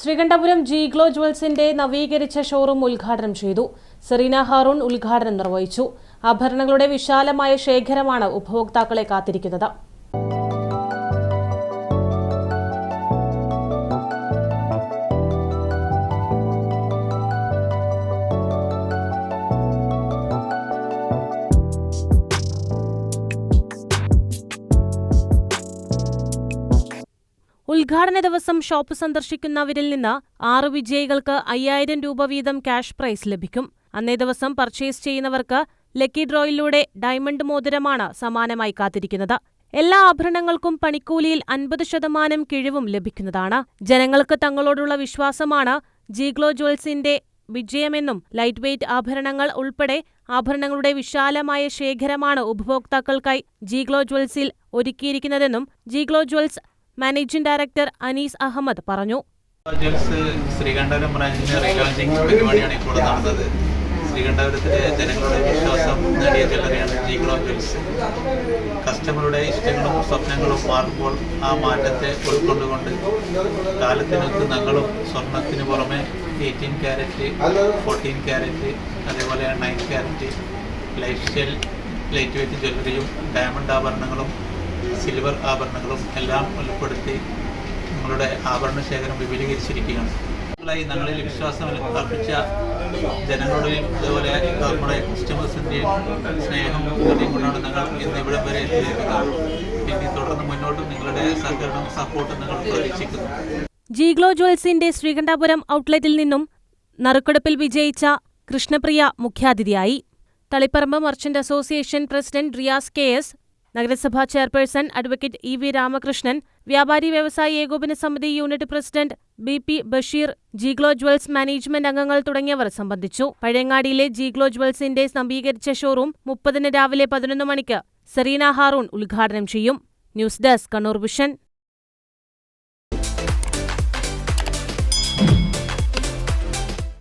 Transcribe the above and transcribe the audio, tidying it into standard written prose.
ശ്രീകണ്ഠപുരം ജീഗ്ലോ ജ്വൽസിന്റെ നവീകരിച്ച ഷോറൂം ഉദ്ഘാടനം ചെയ്തു. സെറീന ഹാറൂൺ ഉദ്ഘാടനം നിർവഹിച്ചു. ആഭരണങ്ങളുടെ വിശാലമായ ശേഖരമാണ് ഉപഭോക്താക്കളെ കാത്തിരിക്കുന്നത്. ഉദ്ഘാടന ദിവസം ഷോപ്പ് സന്ദർശിക്കുന്നവരിൽ നിന്ന് 6 വിജയികൾക്ക് 5000 രൂപ വീതം ക്യാഷ് പ്രൈസ് ലഭിക്കും. അന്നേ ദിവസം പർച്ചേസ് ചെയ്യുന്നവർക്ക് ലക്കി ഡ്രോയിലൂടെ ഡയമണ്ട് മോതിരമാണ് സമ്മാനമായി കാത്തിരിക്കുന്നത്. എല്ലാ ആഭരണങ്ങൾക്കും പണിക്കൂലിയിൽ 50% കിഴിവും ലഭിക്കുന്നതാണ്. ജനങ്ങൾക്ക് തങ്ങളോടുള്ള വിശ്വാസമാണ് ജീഗ്ലോ ജ്വൽസിന്റെ വിജയമെന്നും ലൈറ്റ് വെയ്റ്റ് ആഭരണങ്ങൾ ഉൾപ്പെടെ ആഭരണങ്ങളുടെ വിശാലമായ ശേഖരമാണ് ഉപഭോക്താക്കൾക്കായി ജീഗ്ലോ ജ്വൽസിൽ ഒരുക്കിയിരിക്കുന്നതെന്നും Jeeglo Jewels managing director Anees Ahmed പറഞ്ഞു. ശ്രീകണ്ഠപുരം ബ്രാഞ്ചിന്റെ റീലോഞ്ചിങ് പരിപാടിയാണ് ഇപ്പോൾ നടന്നത്. ശ്രീകണ്ഠപുരത്തിലെ ജനങ്ങളുടെ വിശ്വാസം നേടിയ ജ്വല്ലറിയാണ് ജീഗ്ലോ ജ്വൽസ്. കസ്റ്റമറുടെ ഇഷ്ടങ്ങളും സ്വപ്നങ്ങളും മാറുമ്പോൾ ആ മാറ്റത്തെ ഉൾക്കൊണ്ടുകൊണ്ട് കാലത്തിനൊത്ത് ഞങ്ങളും സ്വർണത്തിന് പുറമെ 18 ക്യാരറ്റ്, 14 ക്യാരറ്റ്, അതേപോലെ 9 carat life style light weight ജ്വല്ലറിയും ഡയമണ്ട് ആഭരണങ്ങളും സിൽവർ ആഭരണങ്ങളും എല്ലാം ഉൾപ്പെടുത്തി നിങ്ങളുടെ ആഭരണ ശേഖരം വിപുലീകരിച്ചിരിക്കുകയാണ്. ഞങ്ങളിൽ വിശ്വാസം അർപ്പിച്ച ജനങ്ങളുടെയും അതുപോലെ നമ്മുടെ കസ്റ്റമേഴ്സിൻ്റെയും സ്നേഹം കൊണ്ടാണ് ഞങ്ങൾ ഇന്ന് ഇവിടെ വരെ എത്തിയിരിക്കുന്നത്. ഇനി തുടർന്ന് മുന്നോട്ടും നിങ്ങളുടെ സഹകരണം സപ്പോർട്ട് ഞങ്ങൾ പ്രതീക്ഷിക്കുന്നു. ജീഗ്ലോ ജ്വൽസിന്റെ ശ്രീകണ്ഠപുരം ഔട്ട്ലെറ്റിൽ നിന്നും നറുക്കെടുപ്പിൽ വിജയിച്ച കൃഷ്ണപ്രിയ മുഖ്യാതിഥിയായി. Taliparamba merchant association president Riyas KS, നഗരസഭാ ചെയർപേഴ്സൺ അഡ്വക്കേറ്റ് EV രാമകൃഷ്ണൻ, വ്യാപാരി വ്യവസായി ഏകോപന സമിതി unit president BP Basheer, Jeeglo Jewels management അംഗങ്ങൾ തുടങ്ങിയവർ സംബന്ധിച്ചു. പഴയങ്ങാടിയിലെ ജീഗ്ലോ ജ്വൽസിന്റെ നവീകരിച്ച ഷോറൂം 30-ന് രാവിലെ 11 മണിക്ക് സെറീന ഹാറൂൺ ഉദ്ഘാടനം ചെയ്യും. News desk, Kannur vision.